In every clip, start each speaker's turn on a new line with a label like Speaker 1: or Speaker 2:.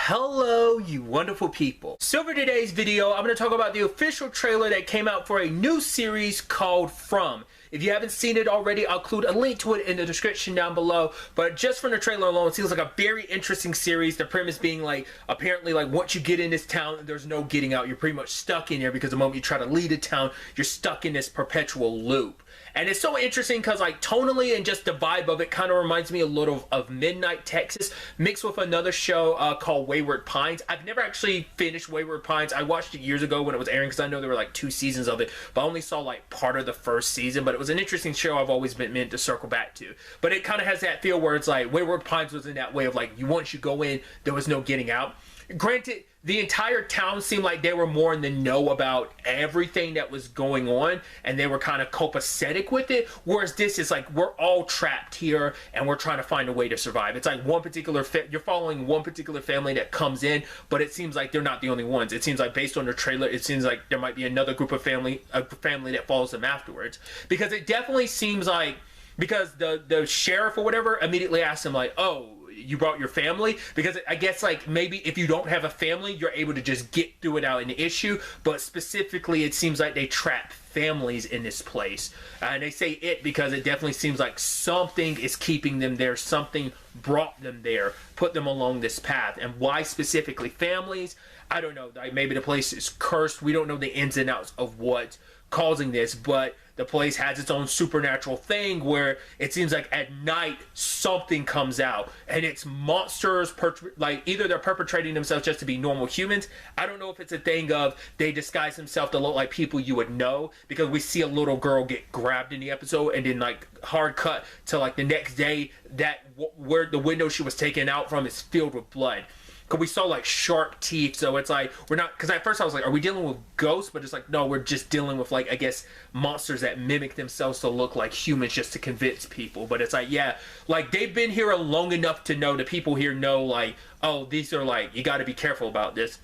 Speaker 1: Hello, you wonderful people. So for today's video, I'm going to talk about the official trailer that came out for a new series called From. If you haven't seen it already, I'll include a link to it in the description down below. But just from the trailer alone, it seems like a very interesting series. The premise being like, apparently like once you get in this town, there's no getting out. You're pretty much stuck in here because the moment you try to leave the town, you're stuck in this perpetual loop. And it's so interesting because like tonally and just the vibe of it kind of reminds me a little of Midnight Texas mixed with another show called Wayward Pines. I've never actually finished Wayward Pines. I watched it years ago when it was airing because I know there were like 2 seasons of it, but I only saw like part of the first season. But it was an interesting show I've always been meant to circle back to. But it kind of has that feel where it's like Wayward Pines was in that way of like once you go in, there was no getting out. Granted, the entire town seemed like they were more in the know about everything that was going on, and they were kind of copacetic with it, whereas this is like we're all trapped here and we're trying to find a way to survive. It's like one particular you're following one particular family that comes in, but it seems like they're not the only ones. It seems like based on the trailer, it seems like there might be another group of family that follows them afterwards, because it definitely seems like, because the sheriff or whatever immediately asked him like, oh, you brought your family? Because I guess like maybe if you don't have a family, you're able to just get through it out an issue, but specifically it seems like they trap families in this place. And they say it because it definitely seems like something is keeping them there, something brought them there, put them along this path. And why specifically families? I don't know. Like maybe the place is cursed. We don't know the ins and outs of what's causing this, but the place has its own supernatural thing where it seems like at night something comes out and it's monsters, like either they're perpetrating themselves just to be normal humans. I don't know if it's a thing of they disguise themselves to look like people you would know, because we see a little girl get grabbed in the episode and then like hard cut to like the next day that where the window she was taken out from is filled with blood. Because we saw like sharp teeth, so it's like we're not, because at first I was like, are we dealing with ghosts? But it's like, no, we're just dealing with like, I guess, monsters that mimic themselves to look like humans just to convince people. But it's like, yeah, like they've been here long enough to know, the people here know like, oh, these are like, you got to be careful about this.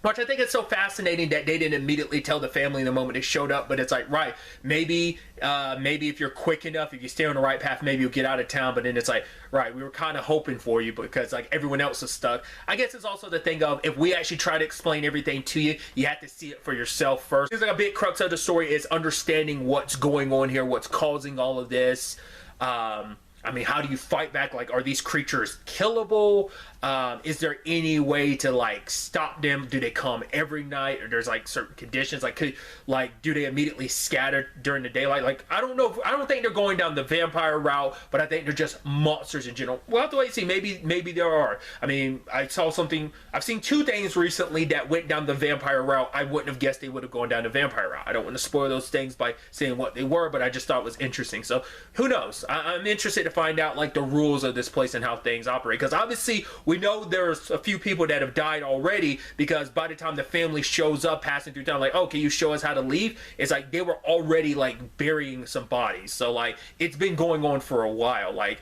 Speaker 1: Which I think it's so fascinating that they didn't immediately tell the family the moment they showed up. But it's like, right, maybe if you're quick enough, if you stay on the right path, maybe you'll get out of town. But then it's like, right, we were kind of hoping for you because like everyone else is stuck. I guess it's also the thing of if we actually try to explain everything to you, you have to see it for yourself first. It's like a big crux of the story is understanding what's going on here, what's causing all of this. I mean, how do you fight back? Like, are these creatures killable? Is there any way to like stop them? Do they come every night, or there's like certain conditions? Like, do they immediately scatter during the daylight? Like, I don't know. I don't think they're going down the vampire route, but I think they're just monsters in general. We'll have to wait and see. Maybe there are. I mean, I've seen 2 things recently that went down the vampire route. I wouldn't have guessed they would have gone down the vampire route. I don't want to spoil those things by saying what they were, but I just thought it was interesting. So who knows? I'm interested to find out like the rules of this place and how things operate, because obviously we know there's a few people that have died already, because by the time the family shows up passing through town, like, oh, can you show us how to leave? It's like they were already like burying some bodies. So like it's been going on for a while. Like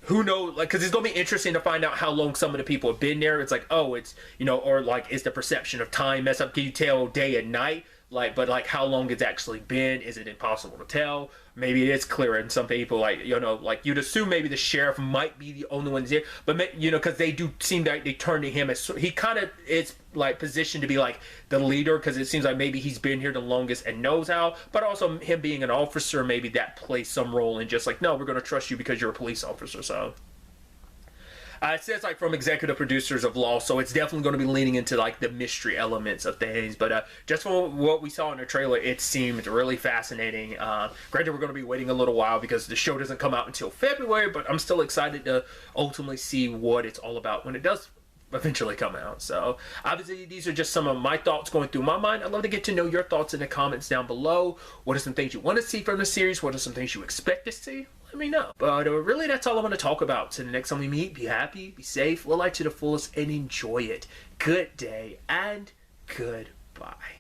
Speaker 1: who knows, like, because it's gonna be interesting to find out how long some of the people have been there. It's like, oh, it's, you know, or like is the perception of time messed up? Can you tell day and night? Like, but like how long it's actually been, is it impossible to tell? Maybe it is clear, and some people, like, you know, like you'd assume maybe the sheriff might be the only one here, but you know, because they do seem like they turn to him as he kind of is like positioned to be like the leader, because it seems like maybe he's been here the longest and knows how, but also him being an officer, maybe that plays some role in just like, no, we're going to trust you because you're a police officer. So it says like from executive producers of Law, so it's definitely going to be leaning into like the mystery elements of things. But just from what we saw in the trailer, it seemed really fascinating. Granted, we're going to be waiting a little while because the show doesn't come out until February, but I'm still excited to ultimately see what it's all about when it does eventually come out. So obviously these are just some of my thoughts going through my mind. I'd love to get to know your thoughts in the comments down below. What are some things you want to see from the series? What are some things you expect to see? Let me know. But really, that's all I'm going to talk about. So the next time we meet, be happy, be safe, live life to the fullest, and enjoy it. Good day and goodbye.